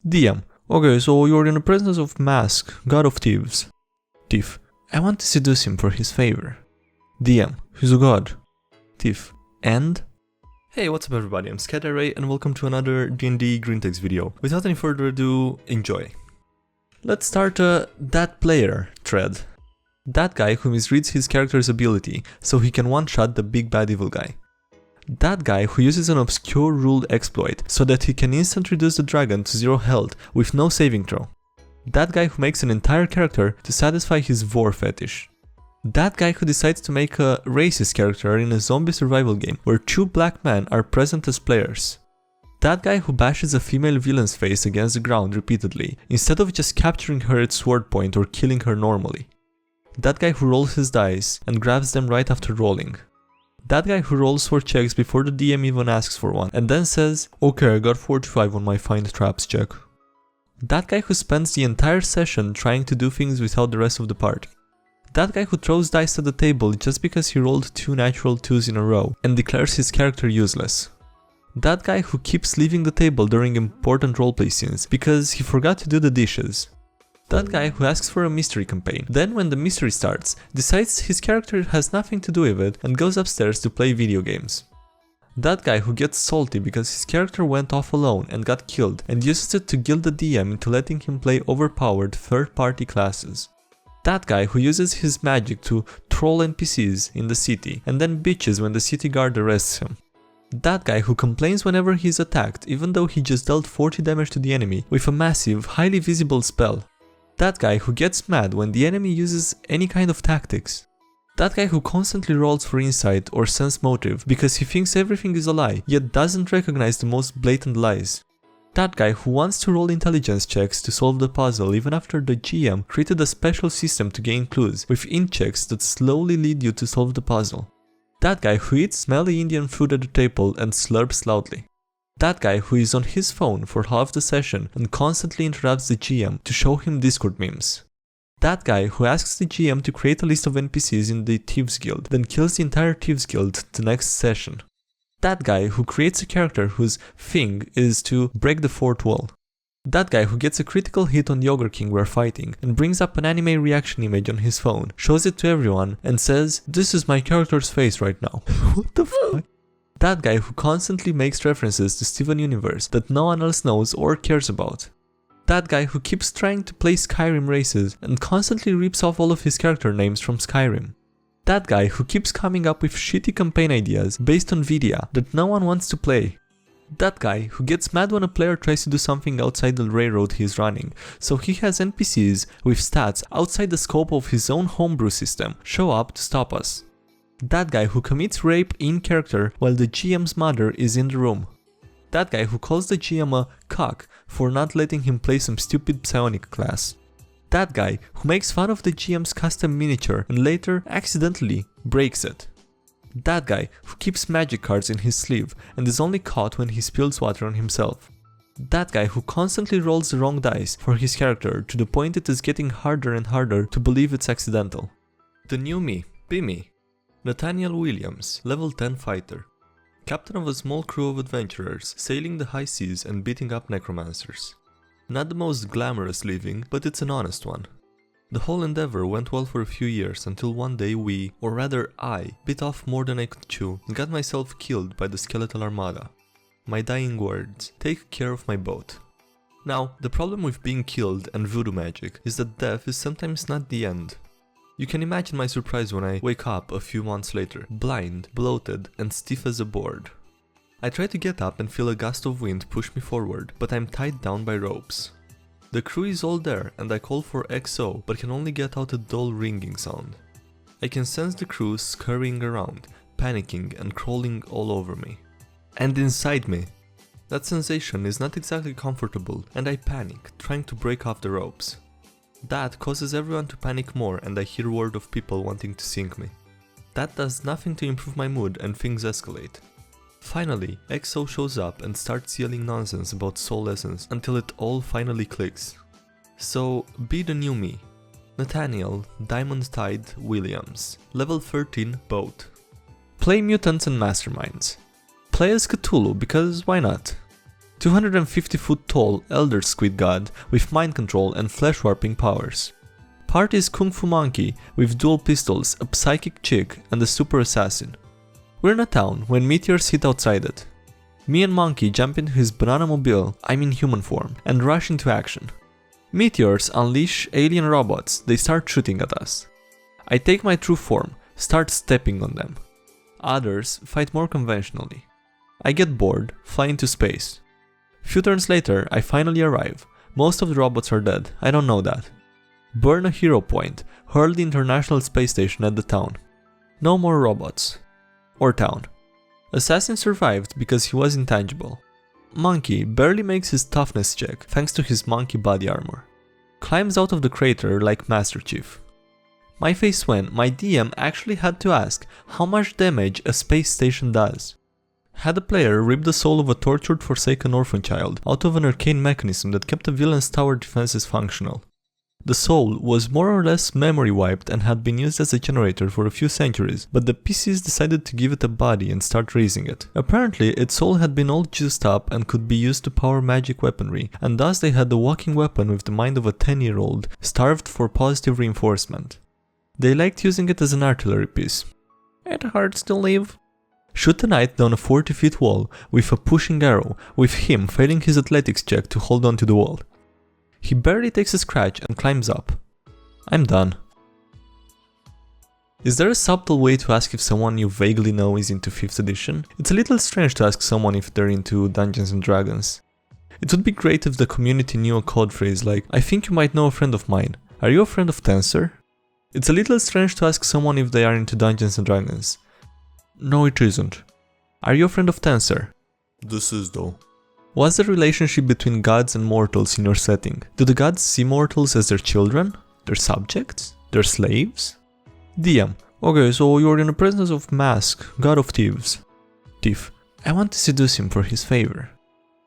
DM. Okay, so you're in the presence of Mask, god of thieves. Thief. I want to seduce him for his favor. DM. He's a god. Thief. And? Hey, what's up everybody, I'm SkyDieRay and welcome to another DnDGreentext video. Without any further ado, enjoy. Let's start a that player thread. That guy who misreads his character's ability so he can one-shot the big bad evil guy. That guy who uses an obscure ruled exploit so that he can instantly reduce the dragon to 0 health with no saving throw. That guy who makes an entire character to satisfy his war fetish. That guy who decides to make a racist character in a zombie survival game where 2 black men are present as players. That guy who bashes a female villain's face against the ground repeatedly instead of just capturing her at sword point or killing her normally. That guy who rolls his dice and grabs them right after rolling. That guy who rolls for checks before the DM even asks for one and then says, okay, I got 45 on my find traps check. That guy who spends the entire session trying to do things without the rest of the party. That guy who throws dice at the table just because he rolled 2 natural 2s in a row and declares his character useless. That guy who keeps leaving the table during important roleplay scenes because he forgot to do the dishes. That guy who asks for a mystery campaign, then when the mystery starts, decides his character has nothing to do with it and goes upstairs to play video games. That guy who gets salty because his character went off alone and got killed and uses it to guilt the DM into letting him play overpowered third-party classes. That guy who uses his magic to troll NPCs in the city and then bitches when the city guard arrests him. That guy who complains whenever he's attacked even though he just dealt 40 damage to the enemy with a massive, highly visible spell. That guy who gets mad when the enemy uses any kind of tactics. That guy who constantly rolls for insight or sense motive because he thinks everything is a lie, yet doesn't recognize the most blatant lies. That guy who wants to roll intelligence checks to solve the puzzle even after the GM created a special system to gain clues with int checks that slowly lead you to solve the puzzle. That guy who eats smelly Indian food at the table and slurps loudly. That guy who is on his phone for half the session and constantly interrupts the GM to show him Discord memes. That guy who asks the GM to create a list of NPCs in the Thieves Guild, then kills the entire Thieves Guild the next session. That guy who creates a character whose thing is to break the 4th wall. That guy who gets a critical hit on the Ogre King while fighting and brings up an anime reaction image on his phone, shows it to everyone and says, this is my character's face right now. What the fuck? That guy who constantly makes references to Steven Universe that no one else knows or cares about. That guy who keeps trying to play Skyrim races and constantly rips off all of his character names from Skyrim. That guy who keeps coming up with shitty campaign ideas based on Vidya that no one wants to play. That guy who gets mad when a player tries to do something outside the railroad he's running, so he has NPCs with stats outside the scope of his own homebrew system show up to stop us. That guy who commits rape in character while the GM's mother is in the room. That guy who calls the GM a cock for not letting him play some stupid psionic class. That guy who makes fun of the GM's custom miniature and later accidentally breaks it. That guy who keeps magic cards in his sleeve and is only caught when he spills water on himself. That guy who constantly rolls the wrong dice for his character to the point it is getting harder and harder to believe it's accidental. The new me, be me. Nathaniel Williams, level 10 fighter. Captain of a small crew of adventurers, sailing the high seas and beating up necromancers. Not the most glamorous living, but it's an honest one. The whole endeavor went well for a few years until one day we, or rather I, bit off more than I could chew and got myself killed by the skeletal armada. My dying words, take care of my boat. Now, the problem with being killed and voodoo magic is that death is sometimes not the end. You can imagine my surprise when I wake up a few months later, blind, bloated, and stiff as a board. I try to get up and feel a gust of wind push me forward, but I'm tied down by ropes. The crew is all there and I call for XO, but can only get out a dull ringing sound. I can sense the crew scurrying around, panicking and crawling all over me. And inside me. That sensation is not exactly comfortable and I panic, trying to break off the ropes. That causes everyone to panic more and I hear word of people wanting to sink me. That does nothing to improve my mood and things escalate. Finally, XO shows up and starts yelling nonsense about soul essence until it all finally clicks. So, be the new me. Nathaniel Diamond Tide Williams, level 13 boat. Play mutants and masterminds. Play as Cthulhu because why not? 250-foot tall elder squid god with mind control and flesh warping powers. Party is Kung Fu Monkey with dual pistols, a psychic chick, and a super assassin. We're in a town when meteors hit outside it. Me and Monkey jump into his banana mobile, I'm in human form, and rush into action. Meteors unleash alien robots, they start shooting at us. I take my true form, start stepping on them. Others fight more conventionally. I get bored, fly into space. Few turns later, I finally arrive. Most of the robots are dead, I don't know that. Burn a hero point, hurl the International Space Station at the town. No more robots. Or town. Assassin survived because he was intangible. Monkey barely makes his toughness check thanks to his monkey body armor. Climbs out of the crater like Master Chief. My face when my DM actually had to ask how much damage a space station does. Had a player rip the soul of a tortured forsaken orphan child out of an arcane mechanism that kept the villain's tower defenses functional. The soul was more or less memory wiped and had been used as a generator for a few centuries, but the PCs decided to give it a body and start raising it. Apparently, its soul had been all juiced up and could be used to power magic weaponry, and thus they had the walking weapon with the mind of a 10-year-old, starved for positive reinforcement. They liked using it as an artillery piece. It hurts to live. Shoot a knight down a 40-foot wall with a pushing arrow, with him failing his athletics check to hold on to the wall. He barely takes a scratch and climbs up. I'm done. Is there a subtle way to ask if someone you vaguely know is into 5th edition? It's a little strange to ask someone if they're into Dungeons and Dragons. It would be great if the community knew a code phrase like, I think you might know a friend of mine. Are you a friend of Tensor? It's a little strange to ask someone if they are into Dungeons and Dragons. No, it isn't. Are you a friend of Tensor? This is though. What's the relationship between gods and mortals in your setting? Do the gods see mortals as their children? Their subjects? Their slaves? DM. Okay, so you're in the presence of Mask, god of thieves. Thief. I want to seduce him for his favor.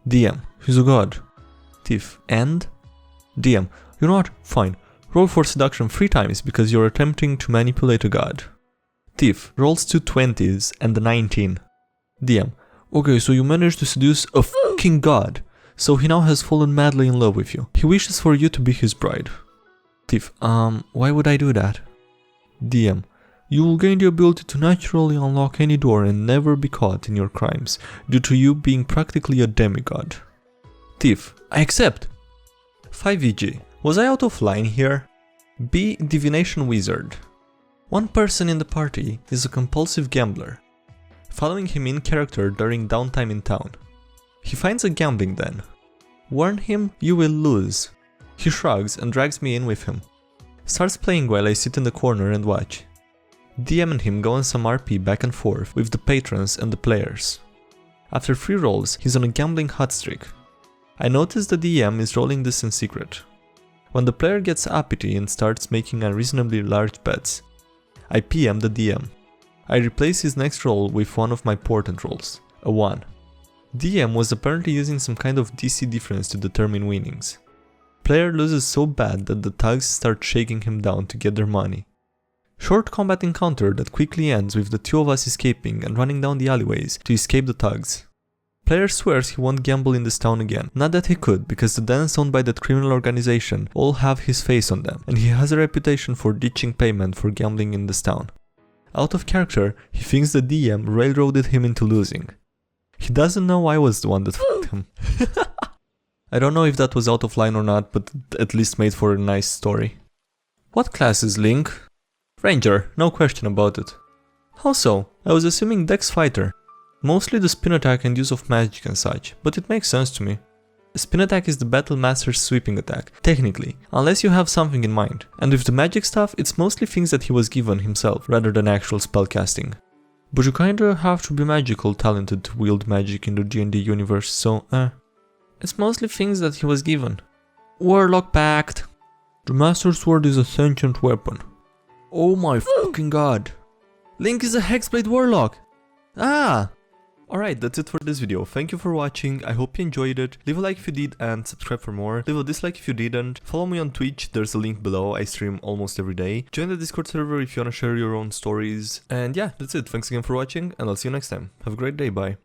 DM. He's a god. Thief. And? DM. You know what? Fine. Roll for seduction 3 times because you're attempting to manipulate a god. Thief rolls 2 20s and a 19. DM. Okay, so you managed to seduce a fucking god. So he now has fallen madly in love with you. He wishes for you to be his bride. Thief. Why would I do that? DM. You will gain the ability to naturally unlock any door and never be caught in your crimes, due to you being practically a demigod. Thief. I accept. 5EG. Was I out of line here? B. Divination Wizard. One person in the party is a compulsive gambler. Following him in character during downtime in town. He finds a gambling den. Warn him you will lose. He shrugs and drags me in with him. Starts playing while I sit in the corner and watch. DM and him go on some RP back and forth with the patrons and the players. After 3 rolls, he's on a gambling hot streak. I notice the DM is rolling this in secret. When the player gets uppity and starts making unreasonably large bets, I PM the DM. I replace his next roll with one of my portent rolls, a 1. DM was apparently using some kind of DC difference to determine winnings. Player loses so bad that the thugs start shaking him down to get their money. Short combat encounter that quickly ends with the 2 of us escaping and running down the alleyways to escape the thugs. Player swears he won't gamble in this town again. Not that he could, because the dens owned by that criminal organization all have his face on them, and he has a reputation for ditching payment for gambling in this town. Out of character, he thinks the DM railroaded him into losing. He doesn't know I was the one that fucked him. I don't know if that was out of line or not, but at least made for a nice story. What class is Link? Ranger, no question about it. How so? I was assuming Dex Fighter. Mostly the spin attack and use of magic and such, but it makes sense to me. Spin attack is the battle master's sweeping attack, technically, unless you have something in mind. And with the magic stuff, it's mostly things that he was given himself, rather than actual spellcasting. But you kinda have to be magical talented to wield magic in the D&D universe, so it's mostly things that he was given. Warlock Pact. The Master Sword is a sentient weapon. Oh my fucking god. Link is a Hexblade Warlock! Ah! Alright, that's it for this video. Thank you for watching, I hope you enjoyed it. Leave a like if you did and subscribe for more. Leave a dislike if you didn't. Follow me on Twitch, there's a link below, I stream almost every day. Join the Discord server if you wanna share your own stories. And yeah, that's it. Thanks again for watching and I'll see you next time. Have a great day, bye.